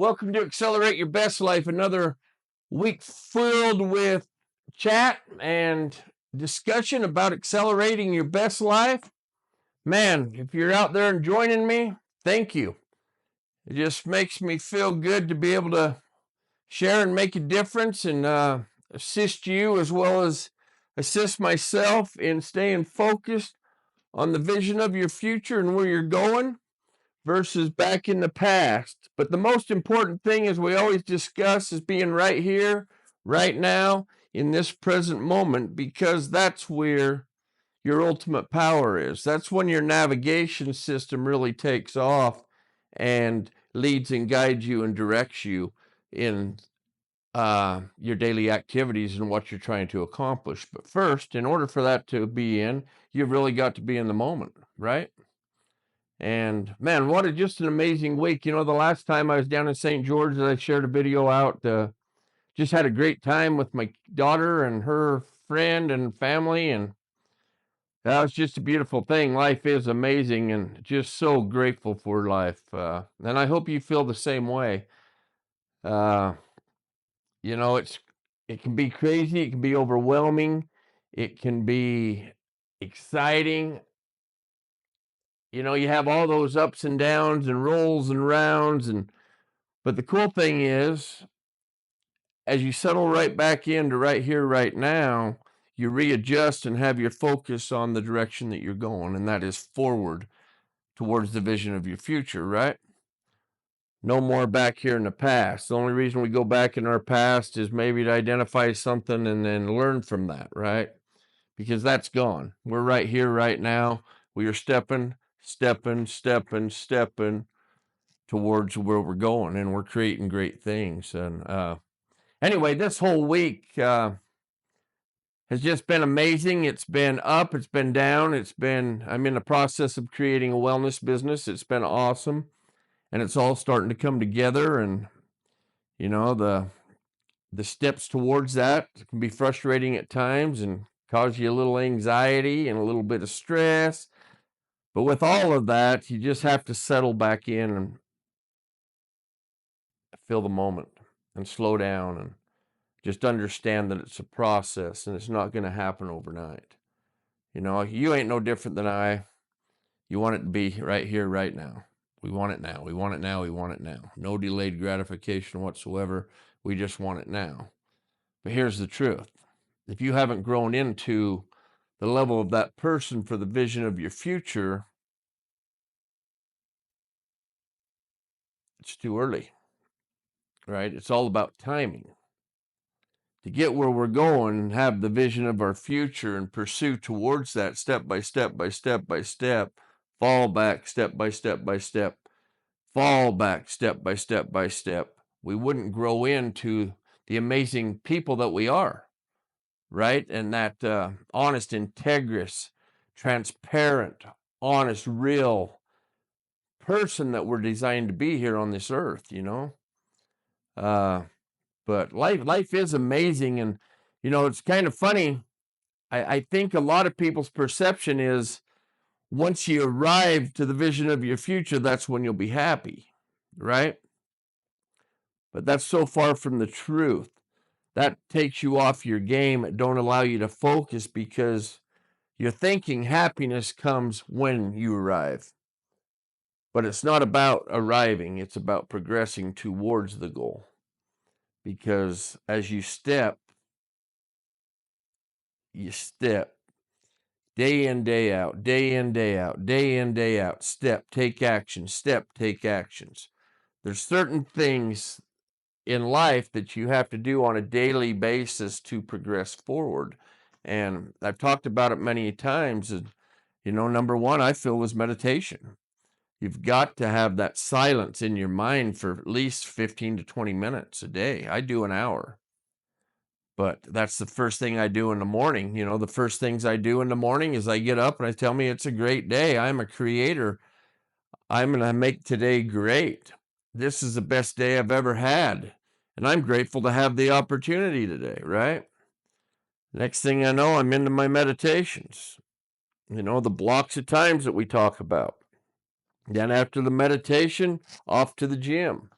Welcome to Accelerate Your Best Life. Another week filled with chat and discussion about accelerating your best life. Man, if you're out there and joining me, thank you. It just makes me feel good to be able to share and make a difference and assist you as well as assist myself in staying focused on the vision of your future and where you're going versus back in the past. But the most important thing, as we always discuss, is being right here, right now, in this present moment, because that's where your ultimate power is. That's when your navigation system really takes off and leads and guides you and directs you in your daily activities and what you're trying to accomplish. But first, in order for that to be in, you've really got to be in the moment, right? And man, what just an amazing week. You know, the last time I was down in St. George, I shared a video out, just had a great time with my daughter and her friend and family. And that was just a beautiful thing. Life is amazing and just so grateful for life. And I hope you feel the same way. Uh, you know, it can be crazy. It can be overwhelming. It can be exciting. You know, you have all those ups and downs and rolls and rounds, but the cool thing is, as you settle right back into right here, right now, you readjust and have your focus on the direction that you're going, and that is forward towards the vision of your future, right? No more back here in the past. The only reason we go back in our past is maybe to identify something and then learn from that, right? Because that's gone. We're right here, right now. We are stepping towards where we're going, and we're creating great things. And anyway, this whole week has just been amazing. It's been up, it's been down, I'm in the process of creating a wellness business. It's been awesome, and it's all starting to come together. And you know, the steps towards that can be frustrating at times and cause you a little anxiety and a little bit of stress. But with all of that, you just have to settle back in and feel the moment and slow down and just understand that it's a process and it's not going to happen overnight. You know, you ain't no different than I. You want it to be right here, right now. We want it now. We want it now. We want it now. No delayed gratification whatsoever. We just want it now. But here's the truth. If you haven't grown into the level of that person for the vision of your future, it's too early, right? It's all about timing. To get where we're going and have the vision of our future and pursue towards that step by step by step by step, fall back step by step by step, fall back step by step by step, we wouldn't grow into the amazing people that we are, right? And that honest, integrous, transparent, honest, real person that we're designed to be here on this earth, you know? But life is amazing. And, you know, it's kind of funny. I think a lot of people's perception is once you arrive to the vision of your future, that's when you'll be happy, right? But that's so far from the truth. That takes you off your game. It don't allow you to focus because you're thinking happiness comes when you arrive. But it's not about arriving. It's about progressing towards the goal. Because as you step day in, day out, day in, day out, day in, day out, step, take action, step, take actions. There's certain things in life that you have to do on a daily basis to progress forward. And I've talked about it many times. And, you know, number one, I feel, is meditation. You've got to have that silence in your mind for at least 15 to 20 minutes a day. I do an hour. But that's the first thing I do in the morning. You know, the first things I do in the morning is I get up and I tell me it's a great day. I'm a creator. I'm going to make today great. This is the best day I've ever had. And I'm grateful to have the opportunity today, right? Next thing I know, I'm into my meditations. You know, the blocks of times that we talk about. Then after the meditation, off to the gym.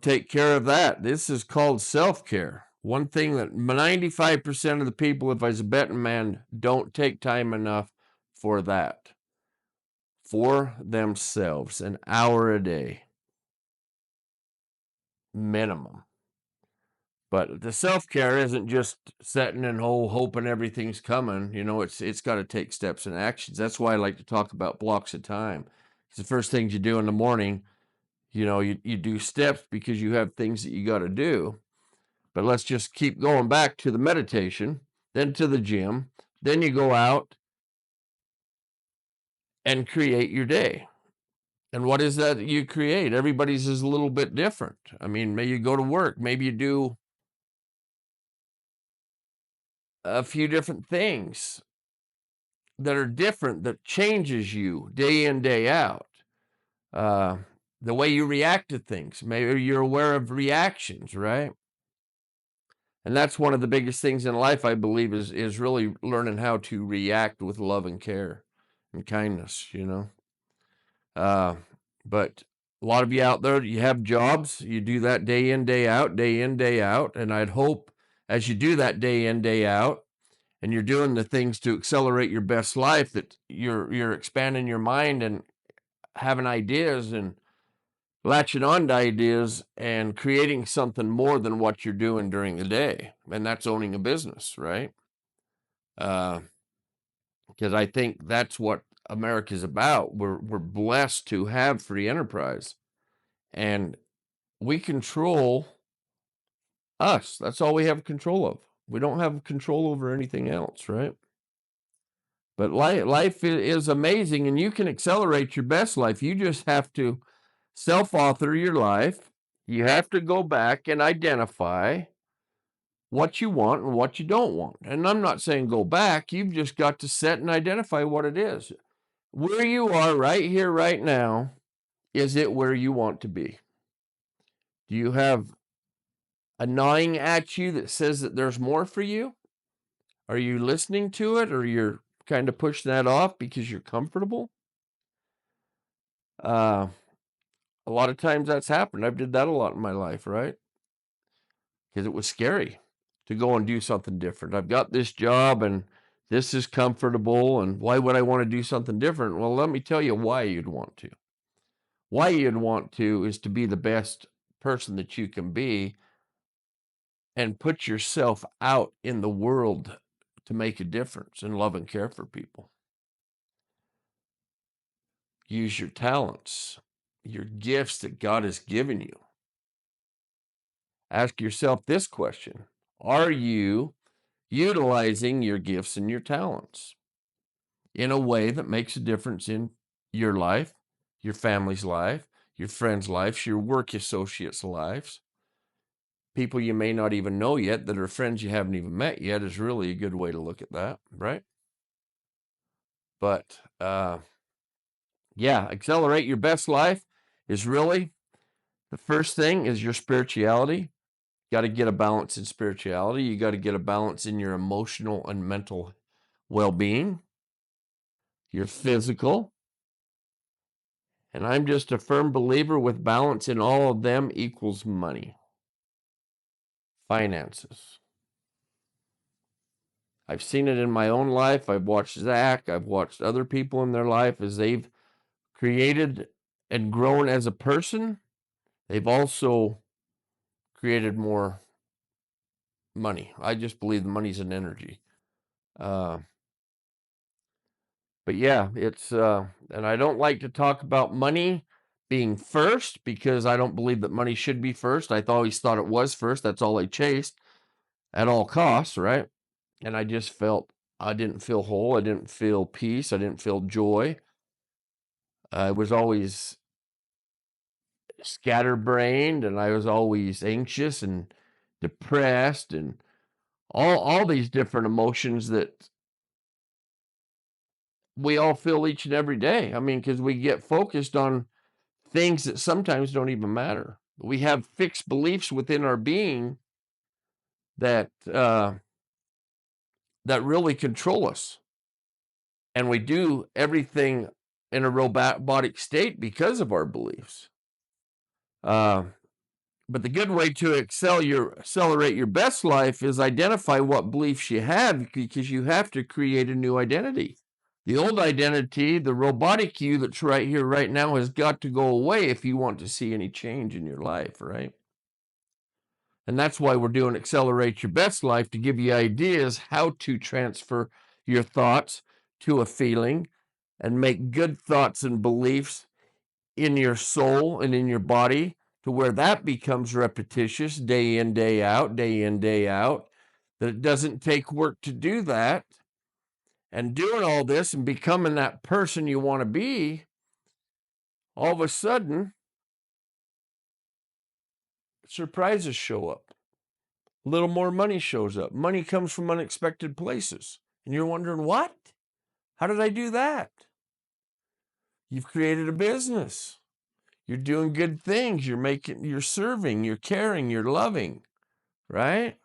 Take care of that. This is called self-care. One thing that 95% of the people, if I was a betting man, don't take time enough for that. For themselves, an hour a day, minimum. But the self-care isn't just sitting and hoping everything's coming. It's got to take steps and actions. That's why I like to talk about blocks of time. It's the first things you do in the morning. You do steps because you have things that you got to do. But let's just keep going back to the meditation, then to the gym, then you go out and create your day. And what is that you create? Everybody's is a little bit different. I mean, maybe you go to work, maybe you do a few different things that are different that changes you day in, day out. The way you react to things, maybe you're aware of reactions, right? And that's one of the biggest things in life, I believe, is really learning how to react with love and care and kindness. Uh, but a lot of you out there, you have jobs, you do that day in, day out, day in, day out. And I'd hope as you do that day in, day out, and you're doing the things to accelerate your best life, that you're expanding your mind and having ideas and latching on to ideas and creating something more than what you're doing during the day. And that's owning a business, right? Because I think that's what America's about. We're blessed to have free enterprise, and we control us. That's all we have control of. We don't have control over anything else, right? But life is amazing, and you can accelerate your best life. You just have to self-author your life. You have to go back and identify what you want and what you don't want. And I'm not saying go back. You've just got to set and identify what it is. Where you are right here, right now, is it where you want to be? Do you have a gnawing at you that says that there's more for you? Are you listening to it, or you're kind of pushing that off because you're comfortable? Uh, a lot of times that's happened. I've did that a lot in my life, right? Because it was scary to go and do something different. I've got this job and this is comfortable, and why would I want to do something different? Well, let me tell you why you'd want to. Why you'd want to is to be the best person that you can be and put yourself out in the world to make a difference and love and care for people. Use your talents, your gifts that God has given you. Ask yourself this question: are you utilizing your gifts and your talents in a way that makes a difference in your life, your family's life, your friends' lives, your work associates' lives? People you may not even know yet that are friends you haven't even met yet is really a good way to look at that, right? But yeah, accelerate your best life is really the first thing is your spirituality. Got to get a balance in spirituality. You got to get a balance in your emotional and mental well-being, your physical. And I'm just a firm believer with balance in all of them equals money, finances. I've seen it in my own life. I've watched Zach. I've watched other people in their life as they've created and grown as a person. They've also created more money. I just believe the money's an energy. But yeah, it's and I don't like to talk about money being first because I don't believe that money should be first. I always thought it was first. That's all I chased at all costs, right? And I just felt I didn't feel whole. I didn't feel peace. I didn't feel joy. I was always scatterbrained, and I was always anxious and depressed, and all these different emotions that we all feel each and every day. I mean, because we get focused on things that sometimes don't even matter. We have fixed beliefs within our being that that really control us, and we do everything in a robotic state because of our beliefs. But the good way to accelerate your best life is identify what beliefs you have, because you have to create a new identity. The old identity, the robotic you that's right here, right now, has got to go away if you want to see any change in your life, right? And that's why we're doing Accelerate Your Best Life, to give you ideas how to transfer your thoughts to a feeling and make good thoughts and beliefs in your soul and in your body, to where that becomes repetitious day in, day out, that it doesn't take work to do that. And doing all this and becoming that person you want to be, all of a sudden, surprises show up. A little more money shows up. Money comes from unexpected places. And you're wondering, what? How did I do that? You've created a business. You're doing good things. You're serving, you're caring, you're loving, right?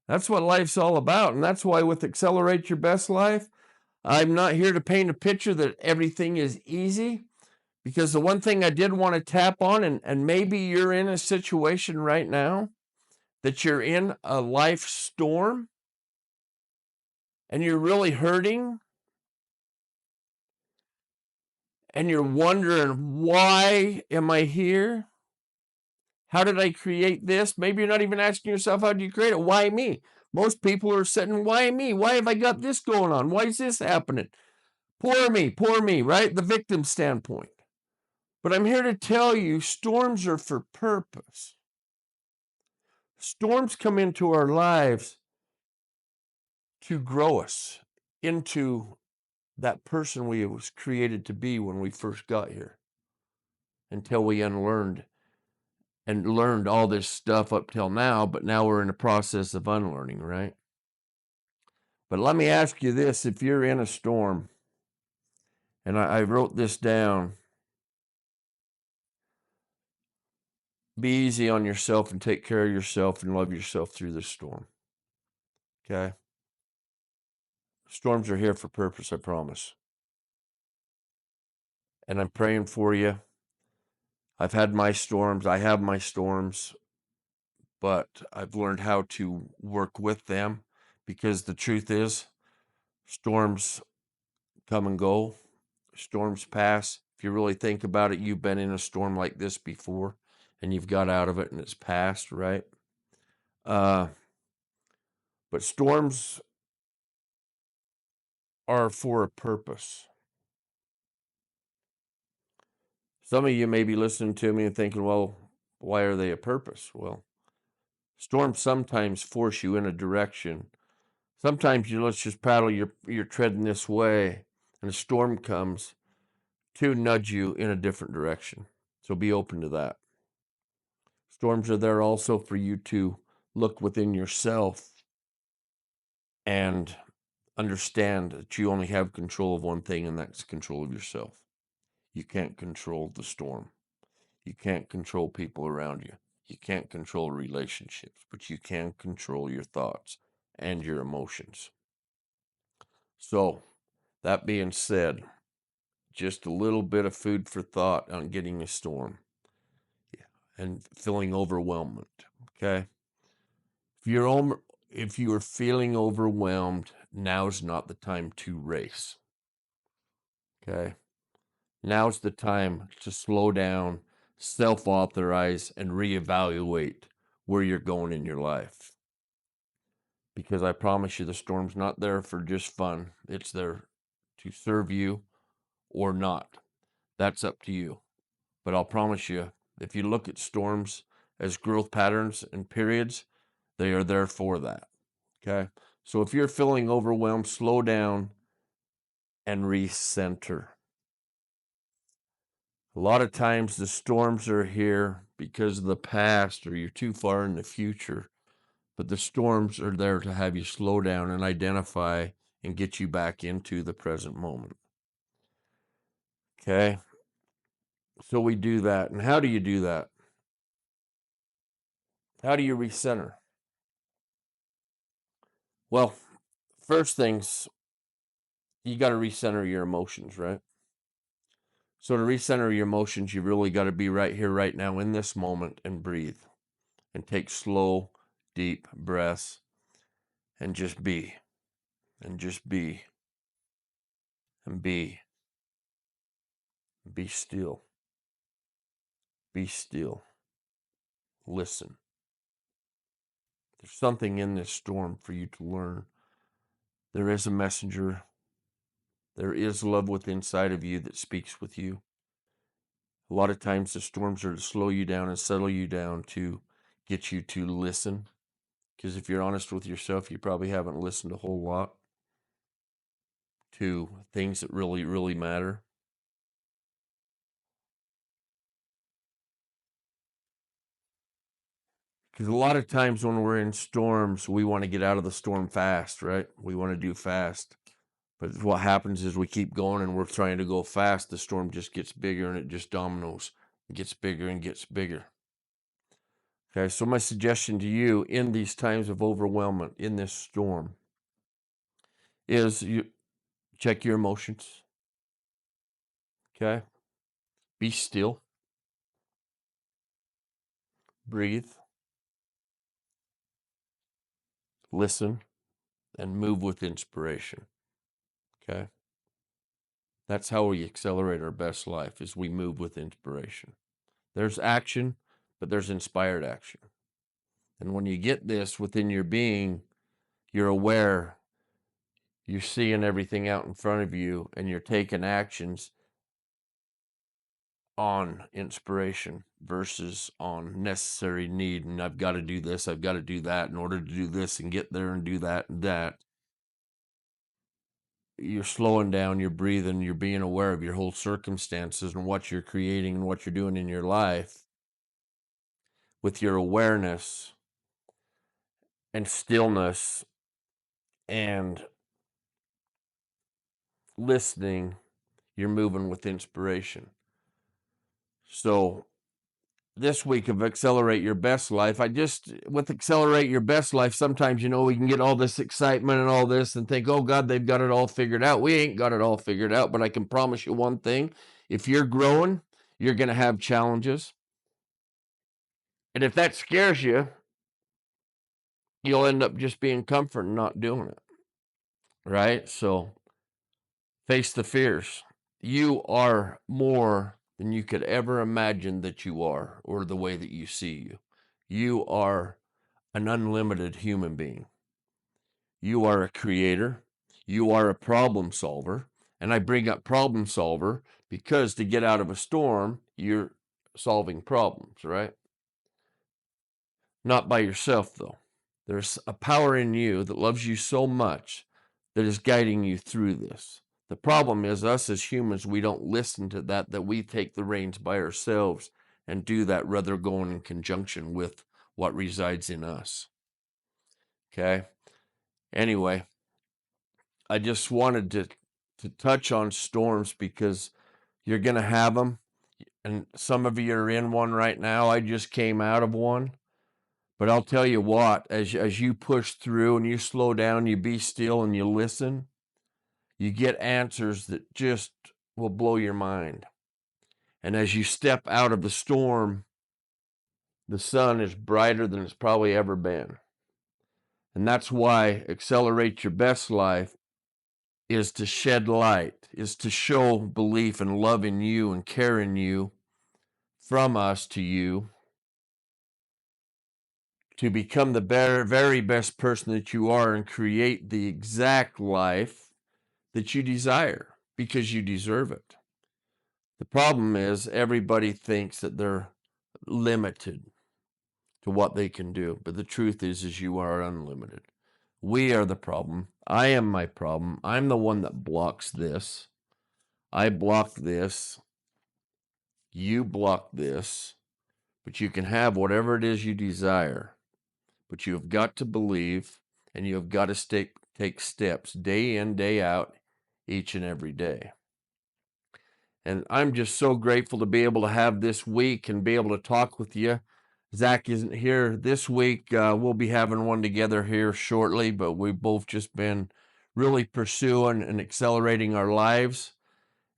That's what life's all about. And that's why with Accelerate Your Best Life, I'm not here to paint a picture that everything is easy, because the one thing I did want to tap on, and maybe you're in a situation right now that you're in a life storm and you're really hurting and you're wondering, why am I here? How did I create this? Maybe you're not even asking yourself, how did you create it? Why me? Most people are sitting, why me? Why have I got this going on? Why is this happening? Poor me, right? The victim standpoint. But I'm here to tell you, storms are for purpose. Storms come into our lives to grow us into that person we was created to be when we first got here, until we unlearned and learned all this stuff up till now, but now we're in the process of unlearning, right? But let me ask you this: if you're in a storm, and I wrote this down, be easy on yourself and take care of yourself and love yourself through this storm. Okay? Storms are here for purpose, I promise. And I'm praying for you. I've had my storms. I have my storms, but I've learned how to work with them, because the truth is, storms come and go. Storms pass. If you really think about it, you've been in a storm like this before and you've got out of it and it's passed, right? But storms are for a purpose. Some of you may be listening to me and thinking, well, why are they a purpose? Well, storms sometimes force you in a direction. Sometimes let's just paddle, you're treading this way, and a storm comes to nudge you in a different direction. So be open to that. Storms are there also for you to look within yourself and understand that you only have control of one thing, and that's control of yourself. You can't control the storm. You can't control people around you. You can't control relationships, but you can control your thoughts and your emotions. So, that being said, just a little bit of food for thought on getting a storm and feeling overwhelmed. Okay? If you are feeling overwhelmed, now's not the time to race. Okay? Now's the time to slow down, self-authorize, and reevaluate where you're going in your life. Because I promise you, the storm's not there for just fun. It's there to serve you or not. That's up to you. But I'll promise you, if you look at storms as growth patterns and periods, they are there for that. Okay? So if you're feeling overwhelmed, slow down and recenter. A lot of times the storms are here because of the past, or you're too far in the future. But the storms are there to have you slow down and identify and get you back into the present moment. Okay? So we do that. And how do you do that? How do you recenter? Well, first things, you got to recenter your emotions, right? So to recenter your emotions, you really got to be right here, right now, in this moment, and breathe. and take slow, deep breaths and just be, and just be, and be. Be still. Be still. Listen. There's something in this storm for you to learn. There is a messenger. There is love within inside of you that speaks with you. A lot of times the storms are to slow you down and settle you down to get you to listen. Because if you're honest with yourself, you probably haven't listened a whole lot to things that really, really matter. Because a lot of times when we're in storms, we want to get out of the storm fast, right? We want to do fast. But what happens is we keep going and we're trying to go fast. The storm just gets bigger and it just dominoes. It gets bigger and gets bigger. Okay, so my suggestion to you in these times of overwhelmment, in this storm, is you check your emotions. Okay? Be still. Breathe. Listen. And move with inspiration. Okay? That's how we accelerate our best life, is we move with inspiration. There's action, but there's inspired action. And when you get this within your being, you're aware, you're seeing everything out in front of you, and you're taking actions on inspiration versus on necessary need. And I've got to do this, I've got to do that in order to do this and get there and do that and that. You're slowing down, you're breathing, you're being aware of your whole circumstances and what you're creating and what you're doing in your life with your awareness and stillness and listening. You're moving with inspiration. So this week of Accelerate Your Best Life, with Accelerate Your Best Life, sometimes, we can get all this excitement and all this and think, oh God, they've got it all figured out. We ain't got it all figured out, but I can promise you one thing. If you're growing, you're going to have challenges. And if that scares you, you'll end up just being comfort and not doing it. Right? So face the fears. You are more than you could ever imagine that you are, or the way that you see you. You are an unlimited human being. You are a creator. You are a problem solver. And I bring up problem solver because to get out of a storm, you're solving problems, right? Not by yourself, though. There's a power in you that loves you so much that is guiding you through this. The problem is us as humans, we don't listen to that we take the reins by ourselves and do that rather going in conjunction with what resides in us. Okay? Anyway, I just wanted to touch on storms because you're going to have them. And some of you are in one right now. I just came out of one. But I'll tell you what, as you push through and you slow down, you be still and you listen, you get answers that just will blow your mind. And as you step out of the storm, the sun is brighter than it's probably ever been. And that's why Accelerate Your Best Life is to shed light, is to show belief and love in you and care in you from us to you, to become the very best person that you are and create the exact life that you desire because you deserve it. The problem is everybody thinks that they're limited to what they can do, but the truth is you are unlimited. We are the problem. I am my problem. I'm the one that blocks this. I block this. You block this. But you can have whatever it is you desire. But you have got to believe, and you have got to take steps day in, day out, each and every day. And I'm just so grateful to be able to have this week and be able to talk with you. Zach isn't here this week. We'll be having one together here shortly, but we've both just been really pursuing and accelerating our lives.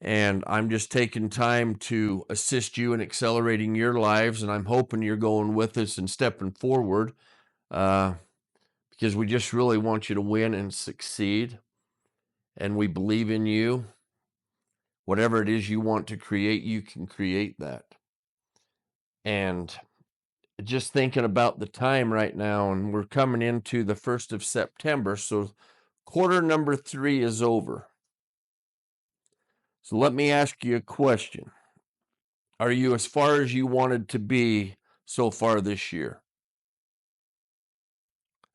And I'm just taking time to assist you in accelerating your lives. And I'm hoping you're going with us and stepping forward, because we just really want you to win and succeed. And we believe in you. Whatever it is you want to create, you can create that. And just thinking about the time right now, and we're coming into the 1st of September. So quarter number 3 is over. So let me ask you a question. Are you as far as you wanted to be so far this year?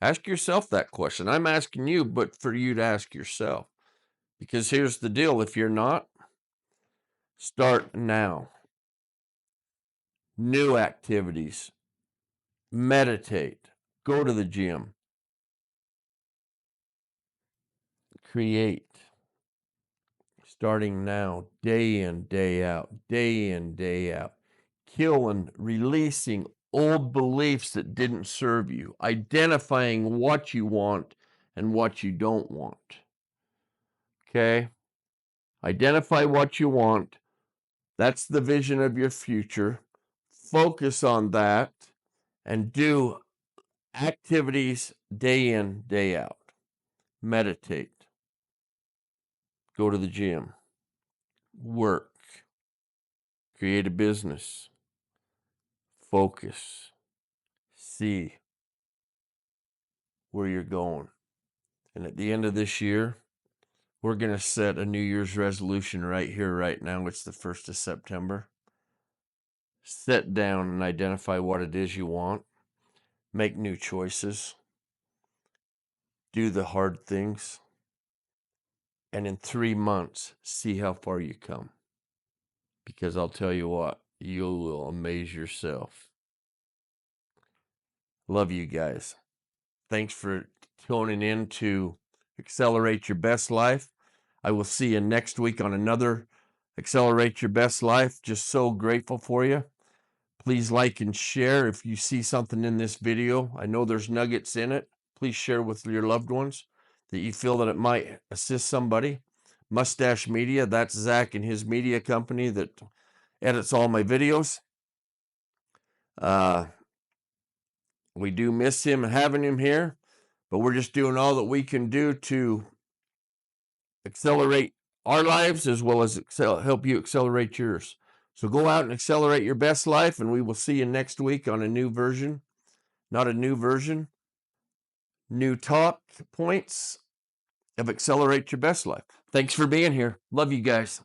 Ask yourself that question. I'm asking you, but for you to ask yourself. Because here's the deal. If you're not, start now. New activities. Meditate. Go to the gym. Create. Starting now, day in, day out, day in, day out. Killing, releasing old beliefs that didn't serve you. Identifying what you want and what you don't want. Okay? Identify what you want. That's the vision of your future. Focus on that and do activities day in, day out. Meditate. Go to the gym. Work. Create a business. Focus. See where you're going. And at the end of this year, we're going to set a New Year's resolution right here, right now. It's the 1st of September. Sit down and identify what it is you want. Make new choices. Do the hard things. And in 3 months, see how far you come. Because I'll tell you what, you will amaze yourself. Love you guys. Thanks for tuning in to Accelerate Your Best Life. I will see you next week on another Accelerate Your Best Life. Just so grateful for you. Please like and share if you see something in this video. I know there's nuggets in it. Please share with your loved ones that you feel that it might assist somebody. Mustache Media, that's Zach and his media company that edits all my videos. We do miss him and having him here, but we're just doing all that we can do to accelerate our lives as well as help you accelerate yours. So go out and accelerate your best life, and we will see you next week on a new version. Not a new version, new talk points of Accelerate Your Best Life. Thanks for being here. Love you guys.